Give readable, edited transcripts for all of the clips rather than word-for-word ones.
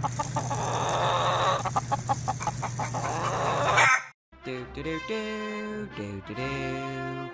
Do do do do do do do.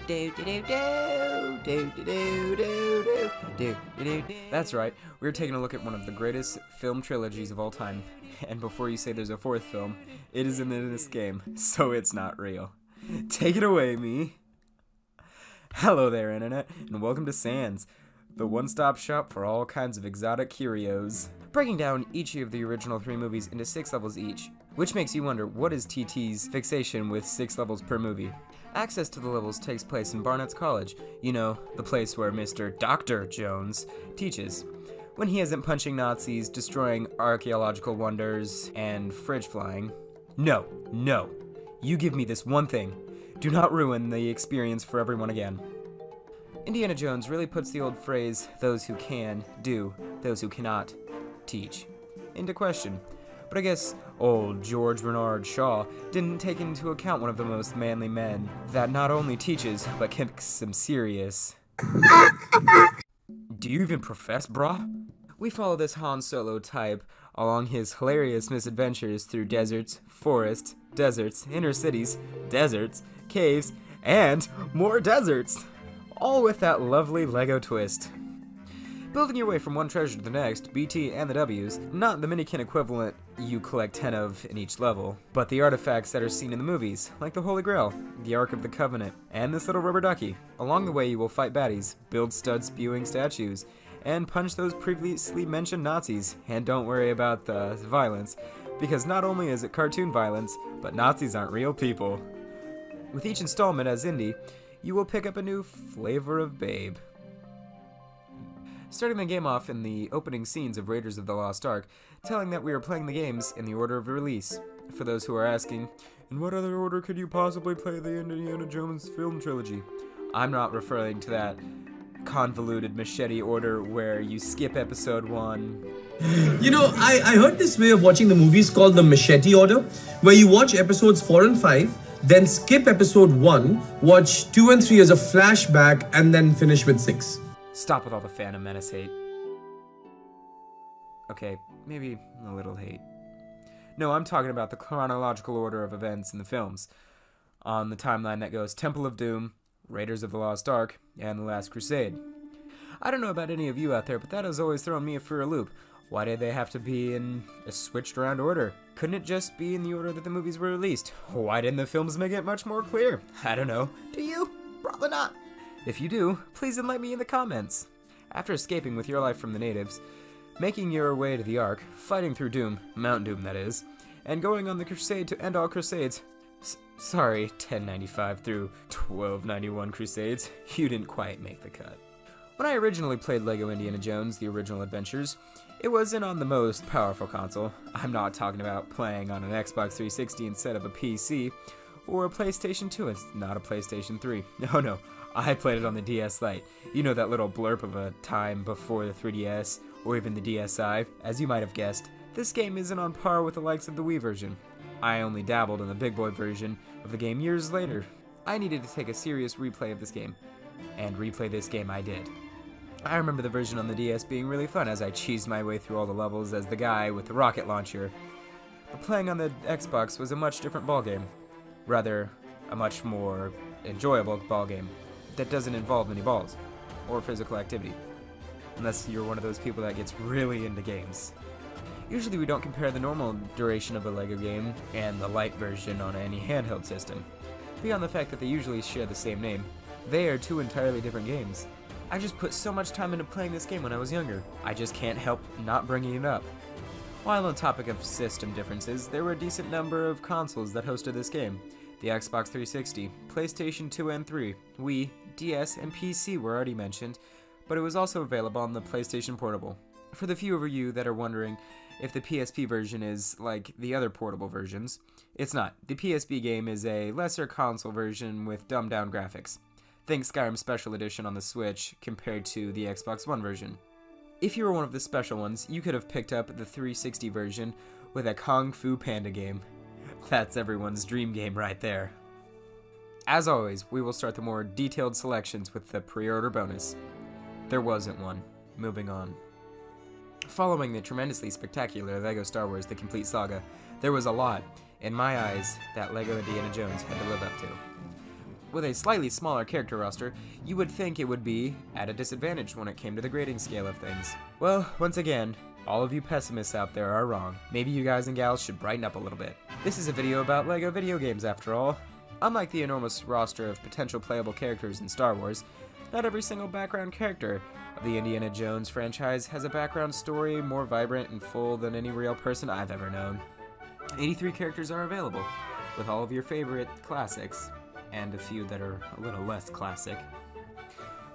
Do do do do do do do do do do do. That's right, we're taking a look at one of the greatest film trilogies of all time. And before you say there's a fourth film, it isn't in this game, so it's not real. Take it away, me. Hello there, Internet, and welcome to Sans, the one-stop shop for all kinds of exotic curios. Breaking down each of the original 3 movies into 6 levels each, which makes you wonder, what is TT's fixation with 6 levels per movie? Access to the levels takes place in Barnett's College, you know, the place where Mr. Dr. Jones teaches, when he isn't punching Nazis, destroying archaeological wonders, and fridge flying. No, you give me this one thing. Do not ruin the experience for everyone again. Indiana Jones really puts the old phrase, those who can, do, those who cannot, teach, into question. But I guess old George Bernard Shaw didn't take into account one of the most manly men that not only teaches, but kicks some serious. Do you even profess, brah? We follow this Han Solo type along his hilarious misadventures through deserts, forests, deserts, inner cities, deserts, caves, and more deserts. All with that lovely Lego twist. Building your way from one treasure to the next, BT and the W's, not the Minikit equivalent you collect 10 of in each level, but the artifacts that are seen in the movies, like the Holy Grail, the Ark of the Covenant, and this little rubber ducky. Along the way you will fight baddies, build stud-spewing statues, and punch those previously mentioned Nazis, and don't worry about the violence, because not only is it cartoon violence, but Nazis aren't real people. With each installment as Indy, you will pick up a new flavor of babe. Starting the game off in the opening scenes of Raiders of the Lost Ark, telling that we are playing the games in the order of release. For those who are asking, in what other order could you possibly play the Indiana Jones film trilogy? I'm not referring to that convoluted machete order where you skip episode 1. You know, I heard this way of watching the movies called the machete order, where you watch episodes 4 and 5, then skip episode 1, watch 2 and 3 as a flashback, and then finish with 6. Stop with all the Phantom Menace hate. Okay, maybe a little hate. No, I'm talking about the chronological order of events in the films. On the timeline that goes Temple of Doom, Raiders of the Lost Ark, and The Last Crusade. I don't know about any of you out there, but that has always thrown me for a loop. Why did they have to be in a switched around order? Couldn't it just be in the order that the movies were released? Why didn't the films make it much more clear? I don't know. Do you? Probably not. If you do, please enlighten me in the comments. After escaping with your life from the natives, making your way to the Ark, fighting through Doom, Mount Doom that is, and going on the crusade to end all crusades. Sorry, 1095 through 1291 crusades, you didn't quite make the cut. When I originally played LEGO Indiana Jones, The Original Adventures, it wasn't on the most powerful console. I'm not talking about playing on an Xbox 360 instead of a PC, or a PlayStation 2 and not a PlayStation 3. No, I played it on the DS Lite. You know, that little blurb of a time before the 3DS, or even the DSi. As you might have guessed, this game isn't on par with the likes of the Wii version. I only dabbled in the big boy version of the game years later. I needed to take a serious replay of this game, and replay this game I did. I remember the version on the DS being really fun as I cheesed my way through all the levels as the guy with the rocket launcher. But playing on the Xbox was a much different ballgame. Rather, a much more enjoyable ballgame that doesn't involve many balls, or physical activity. Unless you're one of those people that gets really into games. Usually we don't compare the normal duration of a LEGO game and the light version on any handheld system. Beyond the fact that they usually share the same name, they are 2 entirely different games. I just put so much time into playing this game when I was younger, I just can't help not bringing it up. While on the topic of system differences, there were a decent number of consoles that hosted this game. The Xbox 360, PlayStation 2 and 3, Wii, DS, and PC were already mentioned, but it was also available on the PlayStation Portable. For the few of you that are wondering if the PSP version is like the other portable versions, it's not. The PSP game is a lesser console version with dumbed down graphics. Think Skyrim Special Edition on the Switch compared to the Xbox One version. If you were one of the special ones, you could have picked up the 360 version with a Kung Fu Panda game. That's everyone's dream game right there. As always, we will start the more detailed selections with the pre-order bonus. There wasn't one. Moving on. Following the tremendously spectacular LEGO Star Wars The Complete Saga, there was a lot, in my eyes, that LEGO Indiana Jones had to live up to. With a slightly smaller character roster, you would think it would be at a disadvantage when it came to the grading scale of things. Well, once again, all of you pessimists out there are wrong. Maybe you guys and gals should brighten up a little bit. This is a video about LEGO video games after all. Unlike the enormous roster of potential playable characters in Star Wars, not every single background character of the Indiana Jones franchise has a background story more vibrant and full than any real person I've ever known. 83 characters are available, with all of your favorite classics, and a few that are a little less classic.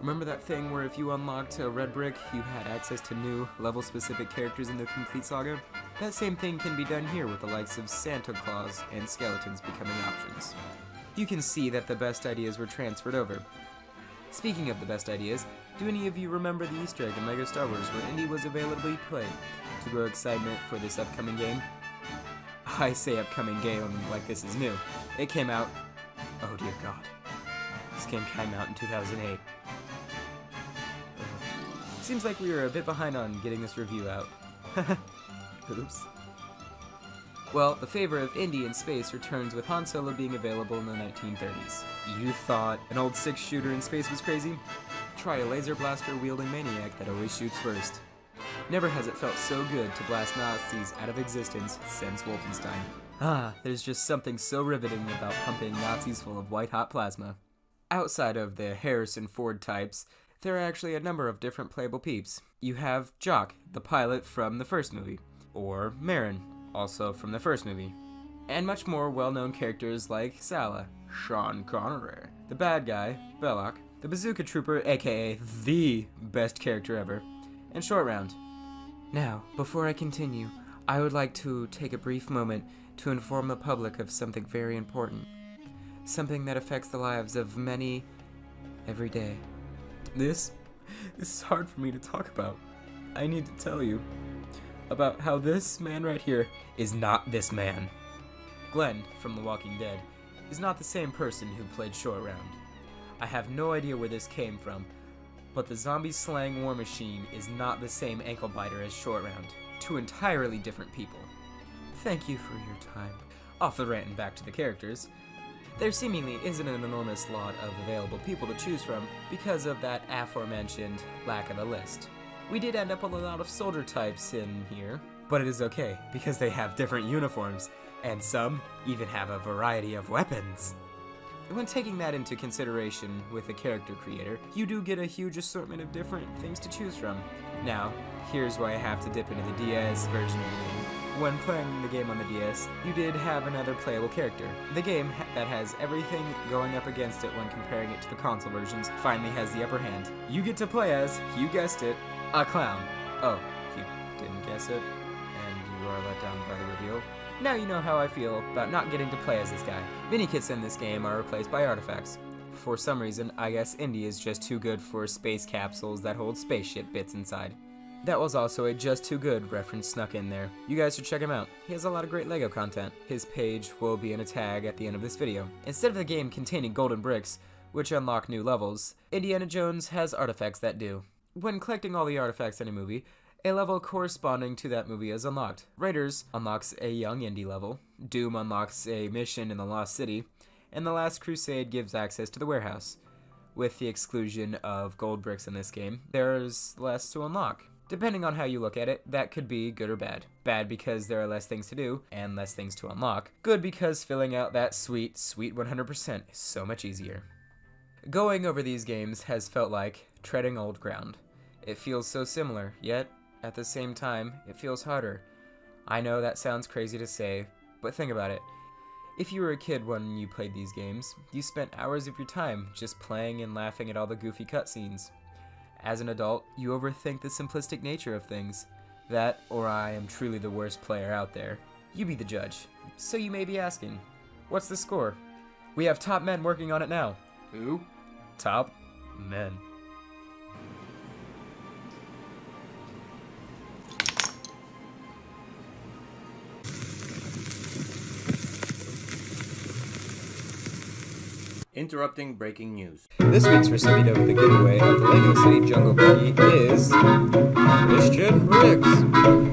Remember that thing where if you unlocked a red brick, you had access to new, level-specific characters in the Complete Saga? That same thing can be done here with the likes of Santa Claus and skeletons becoming options. You can see that the best ideas were transferred over. Speaking of the best ideas, do any of you remember the Easter egg in LEGO Star Wars where Indy was availably played to grow excitement for this upcoming game? I say upcoming game like this is new. It came out... Oh dear God. This game came out in 2008. Seems like we were a bit behind on getting this review out. Oops. Well, the favor of Indy in space returns with Han Solo being available in the 1930s. You thought an old six-shooter in space was crazy? Try a laser blaster wielding maniac that always shoots first. Never has it felt so good to blast Nazis out of existence since Wolfenstein. Ah, there's just something so riveting about pumping Nazis full of white-hot plasma. Outside of the Harrison Ford types, there are actually a number of different playable peeps. You have Jock, the pilot from the first movie, or Marin, also from the first movie, and much more well-known characters like Sala, Sean Connery, the bad guy, Belloc, the Bazooka Trooper, aka the best character ever, and Short Round. Now, before I continue, I would like to take a brief moment to inform the public of something very important. Something that affects the lives of many every day. This is hard for me to talk about. I need to tell you about how this man right here is not this man. Glenn, from The Walking Dead, is not the same person who played Short Round. I have no idea where this came from, but the zombie slang war machine is not the same ankle biter as Short Round. Two entirely different people. Thank you for your time. Off the rant and back to the characters. There seemingly isn't an enormous lot of available people to choose from because of that aforementioned lack of a list. We did end up with a lot of soldier types in here, but it is okay because they have different uniforms, and some even have a variety of weapons. When taking that into consideration with a character creator, you do get a huge assortment of different things to choose from. Now, here's why I have to dip into the DS version of the game. When playing the game on the DS, you did have another playable character. The game that has everything going up against it when comparing it to the console versions finally has the upper hand. You get to play as, you guessed it, a clown. Oh, you didn't guess it, and you are let down by the reveal. Now you know how I feel about not getting to play as this guy. Minikits in this game are replaced by artifacts. For some reason, I guess Indy is just too good for space capsules that hold spaceship bits inside. That was also a just too good reference snuck in there. You guys should check him out. He has a lot of great LEGO content. His page will be in a tag at the end of this video. Instead of the game containing golden bricks, which unlock new levels, Indiana Jones has artifacts that do. When collecting all the artifacts in a movie, a level corresponding to that movie is unlocked. Raiders unlocks a young Indy level, Doom unlocks a mission in the Lost City, and The Last Crusade gives access to the warehouse. With the exclusion of gold bricks in this game, there's less to unlock. Depending on how you look at it, that could be good or bad. Bad because there are less things to do and less things to unlock. Good because filling out that sweet 100% is so much easier. Going over these games has felt like treading old ground. It feels so similar, yet at the same time, it feels harder. I know that sounds crazy to say, but think about it. If you were a kid when you played these games, you spent hours of your time just playing and laughing at all the goofy cutscenes. As an adult, you overthink the simplistic nature of things. That, or I am truly the worst player out there. You be the judge. So you may be asking, what's the score? We have top men working on it now. Who? Top men. Interrupting breaking news. This week's recipient of the giveaway of the Lego City Jungle Buggy is Christian Briggs.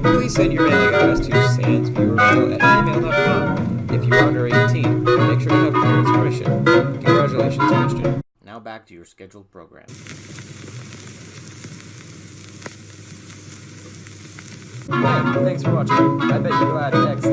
Please send your mailing address to sansviewermail@gmail.com. If you are under 18, make sure to have parents' permission. Congratulations, Christian. Now back to your scheduled program. Hey, thanks for watching. I bet you're glad X